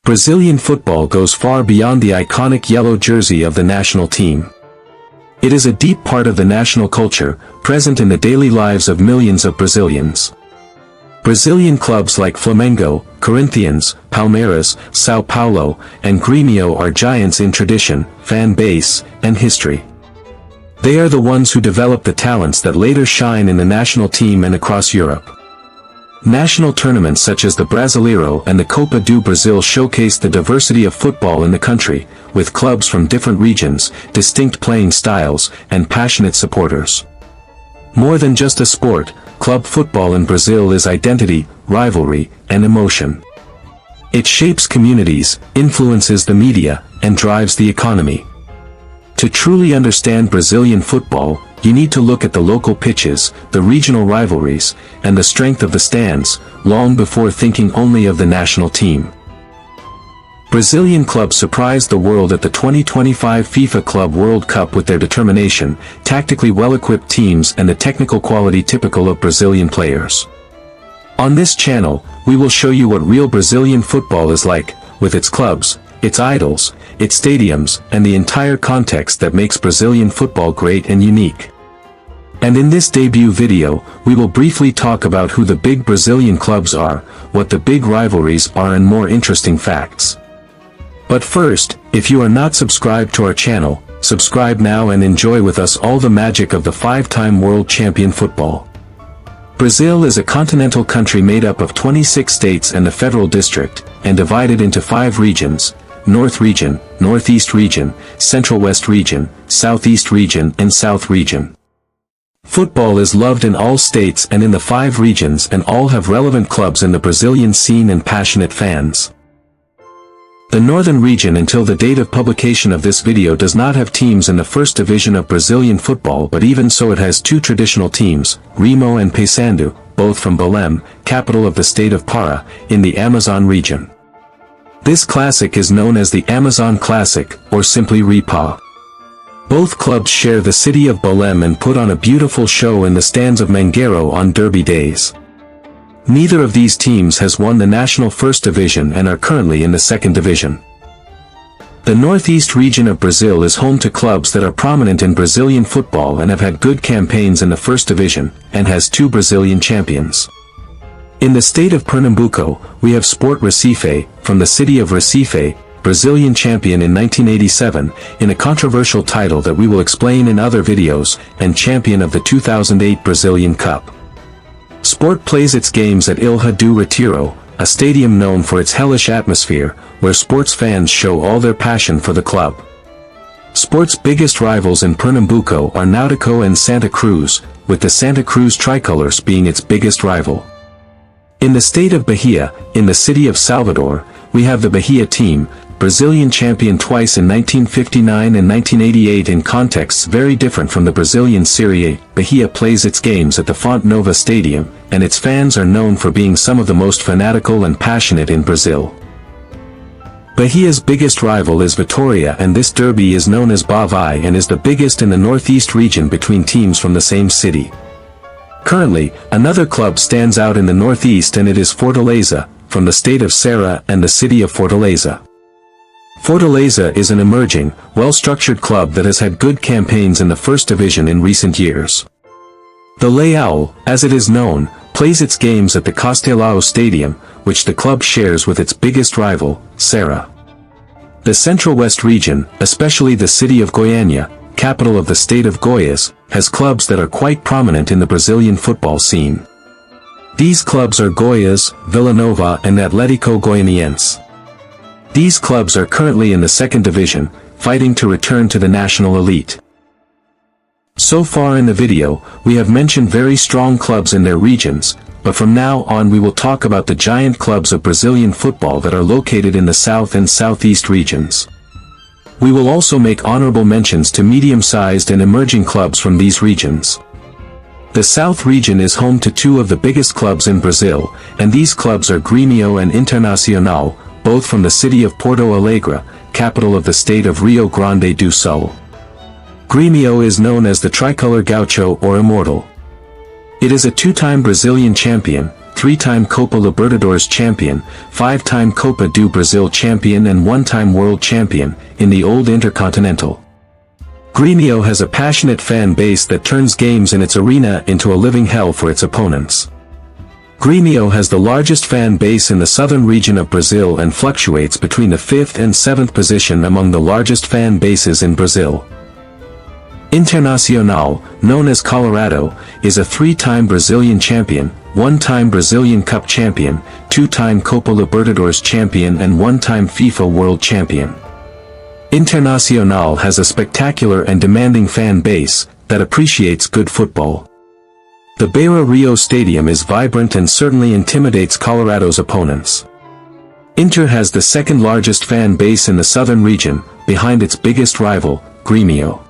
Brazilian football goes far beyond the iconic yellow jersey of the national team. It is a deep part of the national culture, present in the daily lives of millions of Brazilians. Brazilian clubs like Flamengo, Corinthians, Palmeiras, São Paulo, and Grêmio are giants in tradition, fan base, and history. They are the ones who develop the talents that later shine in the national team and across Europe. National tournaments such as the Brasileiro and the Copa do Brasil showcase the diversity of football in the country, with clubs from different regions, distinct playing styles, and passionate supporters. More than just a sport, club football in Brazil is identity, rivalry, and emotion. It shapes communities, influences the media, and drives the economy. To truly understand Brazilian football, you need to look at the local pitches, the regional rivalries, and the strength of the stands, long before thinking only of the national team. Brazilian clubs surprised the world at the 2025 FIFA Club World Cup with their determination, tactically well-equipped teams and the technical quality typical of Brazilian players. On this channel, we will show you what real Brazilian football is like, with its clubs, its idols, its stadiums, and the entire context that makes Brazilian football great and unique. And in this debut video, we will briefly talk about who the big Brazilian clubs are, what the big rivalries are, and more interesting facts. But first, if you are not subscribed to our channel, subscribe now and enjoy with us all the magic of the five-time world champion football. Brazil is a continental country made up of 26 states and the federal district, and divided into 5 regions: North Region, Northeast Region, Central West Region, Southeast Region, and South Region. Football is loved in all states and in the 5 regions, and all have relevant clubs in the Brazilian scene and passionate fans. The Northern Region until the date of publication of this video does not have teams in the first division of Brazilian football, but even so it has 2 traditional teams, Remo and Paysandu, both from Belém, capital of the state of Pará, in the Amazon region. This classic is known as the Amazon Classic, or simply RIPA. Both clubs share the city of Belém and put on a beautiful show in the stands of Mangueiro on derby days. Neither of these teams has won the national first division and are currently in the second division. The Northeast region of Brazil is home to clubs that are prominent in Brazilian football and have had good campaigns in the first division, and has 2 Brazilian champions. In the state of Pernambuco, we have Sport Recife, from the city of Recife, Brazilian champion in 1987, in a controversial title that we will explain in other videos, and champion of the 2008 Brazilian Cup. Sport plays its games at Ilha do Retiro, a stadium known for its hellish atmosphere, where sports fans show all their passion for the club. Sport's biggest rivals in Pernambuco are Náutico and Santa Cruz, with the Santa Cruz tricolors being its biggest rival. In the state of Bahia, in the city of Salvador, we have the Bahia team, Brazilian champion twice in 1959 and 1988 in contexts very different from the Brazilian Serie A. Bahia plays its games at the Fonte Nova Stadium, and its fans are known for being some of the most fanatical and passionate in Brazil. Bahia's biggest rival is Vitória, and this derby is known as Bavai and is the biggest in the Northeast region between teams from the same city. Currently, another club stands out in the Northeast, and it is Fortaleza, from the state of Ceará and the city of Fortaleza. Fortaleza is an emerging, well-structured club that has had good campaigns in the first division in recent years. The Leão, as it is known, plays its games at the Castelao Stadium, which the club shares with its biggest rival, Ceará. The Central West region, especially the city of Goiânia, capital of the state of Goiás, has clubs that are quite prominent in the Brazilian football scene. These clubs are Goiás, Vila Nova, and Atlético Goianiense. These clubs are currently in the second division, fighting to return to the national elite. So far in the video, we have mentioned very strong clubs in their regions, but from now on we will talk about the giant clubs of Brazilian football that are located in the south and southeast regions. We will also make honorable mentions to medium-sized and emerging clubs from these regions. The South region is home to 2 of the biggest clubs in Brazil, and these clubs are Grêmio and Internacional, both from the city of Porto Alegre, capital of the state of Rio Grande do Sul. Grêmio is known as the Tricolor Gaucho or Immortal. It is a 2-time Brazilian champion, 3-time Copa Libertadores champion, 5-time Copa do Brasil champion and 1-time world champion, in the old Intercontinental. Grêmio has a passionate fan base that turns games in its arena into a living hell for its opponents. Grêmio has the largest fan base in the southern region of Brazil and fluctuates between the 5th and 7th position among the largest fan bases in Brazil. Internacional, known as Colorado, is a 3-time Brazilian champion, 1-time Brazilian Cup champion, 2-time Copa Libertadores champion and 1-time FIFA World champion. Internacional has a spectacular and demanding fan base that appreciates good football. The Beira Rio Stadium is vibrant and certainly intimidates Colorado's opponents. Inter has the second largest fan base in the southern region, behind its biggest rival, Grêmio.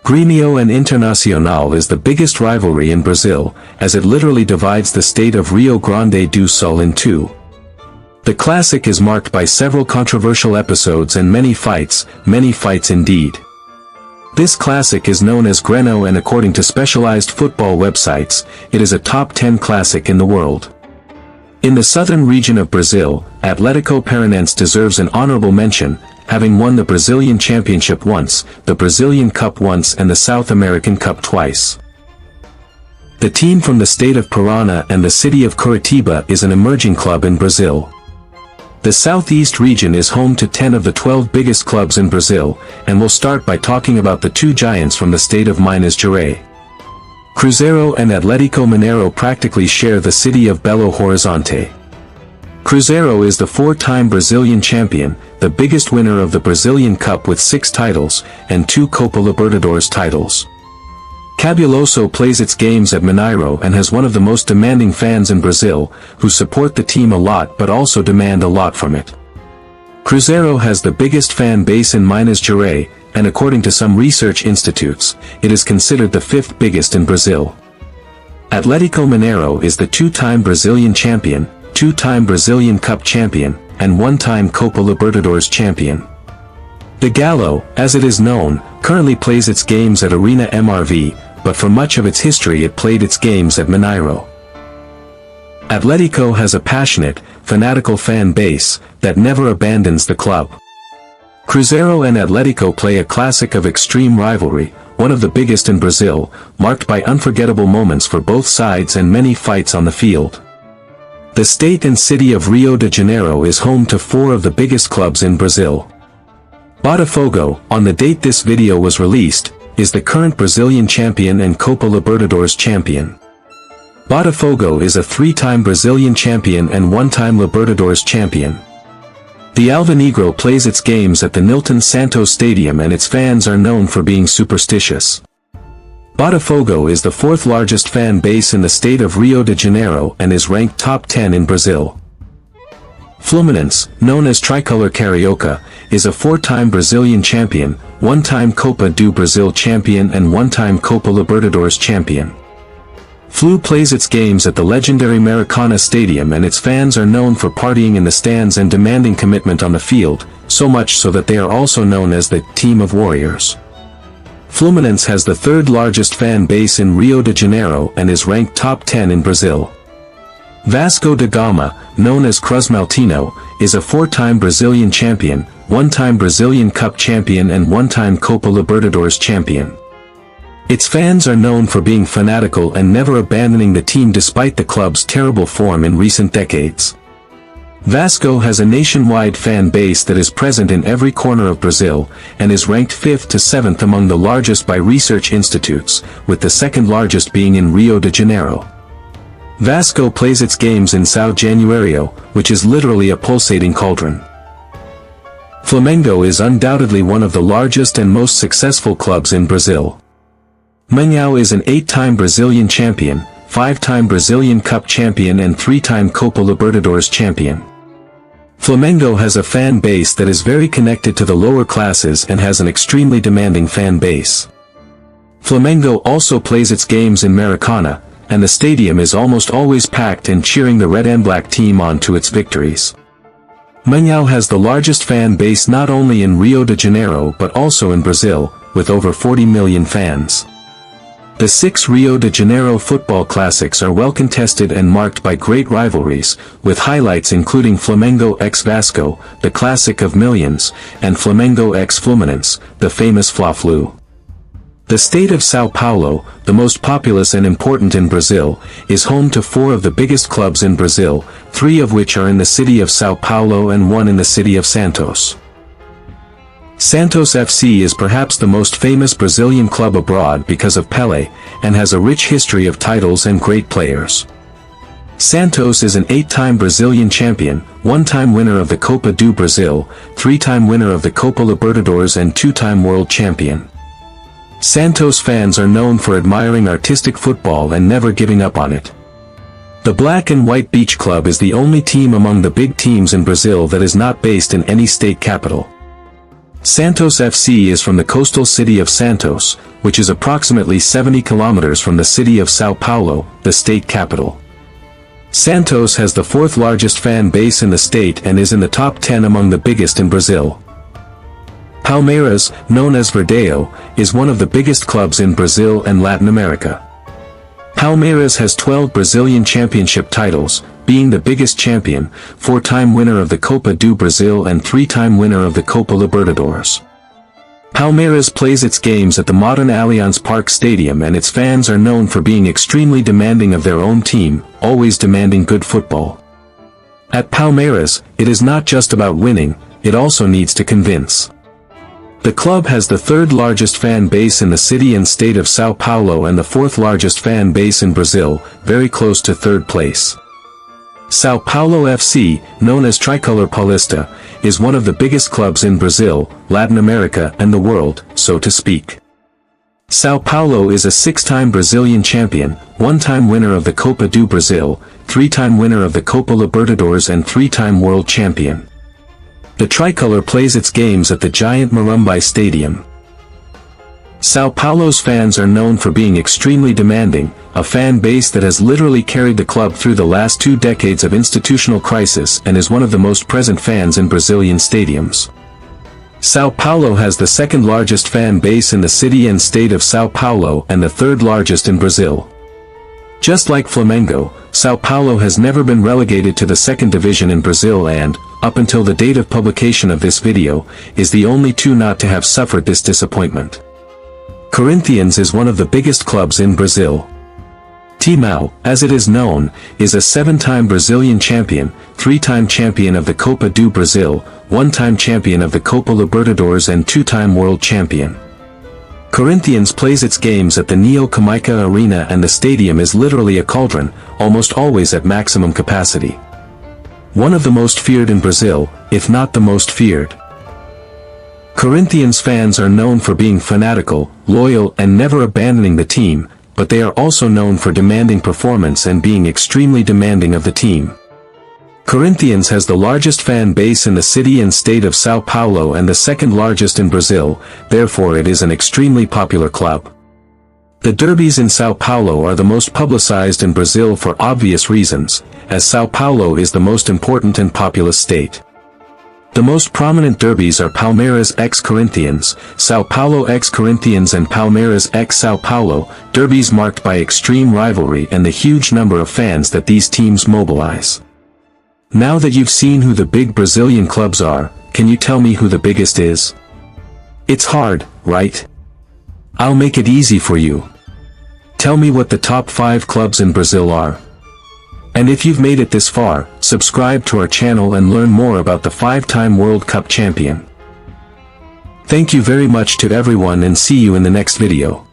Grêmio and Internacional is the biggest rivalry in Brazil, as it literally divides the state of Rio Grande do Sul in two. The classic is marked by several controversial episodes and many fights indeed. This classic is known as Grêmio and according to specialized football websites, it is a top 10 classic in the world. In the southern region of Brazil, Atlético Paranaense deserves an honorable mention, having won the Brazilian Championship once, the Brazilian Cup once and the South American Cup twice. The team from the state of Paraná and the city of Curitiba is an emerging club in Brazil. The southeast region is home to 10 of the 12 biggest clubs in Brazil, and we'll start by talking about the two giants from the state of Minas Gerais. Cruzeiro and Atlético Mineiro practically share the city of Belo Horizonte. Cruzeiro is the 4-time Brazilian champion, the biggest winner of the Brazilian Cup with 6 titles, and 2 Copa Libertadores titles. Cabuloso plays its games at Mineiro and has one of the most demanding fans in Brazil, who support the team a lot but also demand a lot from it. Cruzeiro has the biggest fan base in Minas Gerais, and according to some research institutes, it is considered the 5th biggest in Brazil. Atlético Mineiro is the 2-time Brazilian champion, 2-time Brazilian Cup champion, and 1-time Copa Libertadores champion. The Galo, as it is known, currently plays its games at Arena MRV, but for much of its history it played its games at Mineiro. Atlético has a passionate, fanatical fan base that never abandons the club. Cruzeiro and Atlético play a classic of extreme rivalry, one of the biggest in Brazil, marked by unforgettable moments for both sides and many fights on the field. The state and city of Rio de Janeiro is home to 4 of the biggest clubs in Brazil. Botafogo, on the date this video was released, is the current Brazilian champion and Copa Libertadores champion. Botafogo is a 3-time Brazilian champion and 1-time Libertadores champion. The Alvinegro plays its games at the Nilton Santos Stadium and its fans are known for being superstitious. Botafogo is the 4th largest fan base in the state of Rio de Janeiro and is ranked top 10 in Brazil. Fluminense, known as Tricolor Carioca, is a 4-time Brazilian champion, 1-time Copa do Brasil champion and 1-time Copa Libertadores champion. Flu plays its games at the legendary Maracana Stadium and its fans are known for partying in the stands and demanding commitment on the field, so much so that they are also known as the Team of Warriors. Fluminense has the 3rd largest fan base in Rio de Janeiro and is ranked top 10 in Brazil. Vasco da Gama, known as Cruzmaltino, is a 4-time Brazilian champion, 1-time Brazilian Cup champion and 1-time Copa Libertadores champion. Its fans are known for being fanatical and never abandoning the team despite the club's terrible form in recent decades. Vasco has a nationwide fan base that is present in every corner of Brazil, and is ranked 5th to 7th among the largest by research institutes, with the 2nd largest being in Rio de Janeiro. Vasco plays its games in São Januário, which is literally a pulsating cauldron. Flamengo is undoubtedly one of the largest and most successful clubs in Brazil. Mengão is an 8-time Brazilian champion, 5-time Brazilian Cup champion and 3-time Copa Libertadores champion. Flamengo has a fan base that is very connected to the lower classes and has an extremely demanding fan base. Flamengo also plays its games in Maracana, and the stadium is almost always packed and cheering the red and black team on to its victories. Mengão has the largest fan base not only in Rio de Janeiro but also in Brazil, with over 40 million fans. The 6 Rio de Janeiro football classics are well contested and marked by great rivalries, with highlights including Flamengo x Vasco, the classic of millions, and Flamengo x Fluminense, the famous Fla-Flu. The state of São Paulo, the most populous and important in Brazil, is home to 4 of the biggest clubs in Brazil, 3 of which are in the city of São Paulo and 1 in the city of Santos. Santos FC is perhaps the most famous Brazilian club abroad because of Pelé, and has a rich history of titles and great players. Santos is an 8-time Brazilian champion, 1-time winner of the Copa do Brasil, 3-time winner of the Copa Libertadores and 2-time world champion. Santos fans are known for admiring artistic football and never giving up on it. The Black and White Beach Club is the only team among the big teams in Brazil that is not based in any state capital. Santos FC is from the coastal city of Santos, which is approximately 70 kilometers from the city of São Paulo, the state capital. Santos has the 4th largest fan base in the state and is in the top 10 among the biggest in Brazil. Palmeiras, known as Verdão, is one of the biggest clubs in Brazil and Latin America. Palmeiras has 12 Brazilian championship titles, being the biggest champion, 4-time winner of the Copa do Brasil and 3-time winner of the Copa Libertadores. Palmeiras plays its games at the modern Allianz Parque Stadium, and its fans are known for being extremely demanding of their own team, always demanding good football. At Palmeiras, it is not just about winning, it also needs to convince. The club has the 3rd largest fan base in the city and state of São Paulo and the 4th largest fan base in Brazil, very close to 3rd place. São Paulo FC, known as Tricolor Paulista, is one of the biggest clubs in Brazil, Latin America and the world, so to speak. São Paulo is a 6-time Brazilian champion, 1-time winner of the Copa do Brasil, 3-time winner of the Copa Libertadores and 3-time world champion. The Tricolor plays its games at the giant Morumbi Stadium. São Paulo's fans are known for being extremely demanding, a fan base that has literally carried the club through the last 2 decades of institutional crisis and is one of the most present fans in Brazilian stadiums. São Paulo has the 2nd largest fan base in the city and state of São Paulo and the 3rd largest in Brazil. Just like Flamengo, São Paulo has never been relegated to the 2nd division in Brazil and, up until the date of publication of this video, is the only 2 not to have suffered this disappointment. Corinthians is one of the biggest clubs in Brazil. Timão, as it is known, is a 7-time Brazilian champion, 3-time champion of the Copa do Brasil, 1-time champion of the Copa Libertadores and 2-time world champion. Corinthians plays its games at the Neoquímica Arena, and the stadium is literally a cauldron, almost always at maximum capacity. One of the most feared in Brazil, if not the most feared. Corinthians fans are known for being fanatical, loyal and never abandoning the team, but they are also known for demanding performance and being extremely demanding of the team. Corinthians has the largest fan base in the city and state of São Paulo and the 2nd largest in Brazil, therefore it is an extremely popular club. The derbies in São Paulo are the most publicized in Brazil for obvious reasons, as São Paulo is the most important and populous state. The most prominent derbies are Palmeiras x Corinthians, São Paulo x Corinthians and Palmeiras x São Paulo, derbies marked by extreme rivalry and the huge number of fans that these teams mobilize. Now that you've seen who the big Brazilian clubs are, can you tell me who the biggest is? It's hard, right? I'll make it easy for you. Tell me what the top 5 clubs in Brazil are. And if you've made it this far, subscribe to our channel and learn more about the 5-time World Cup champion. Thank you very much to everyone and see you in the next video.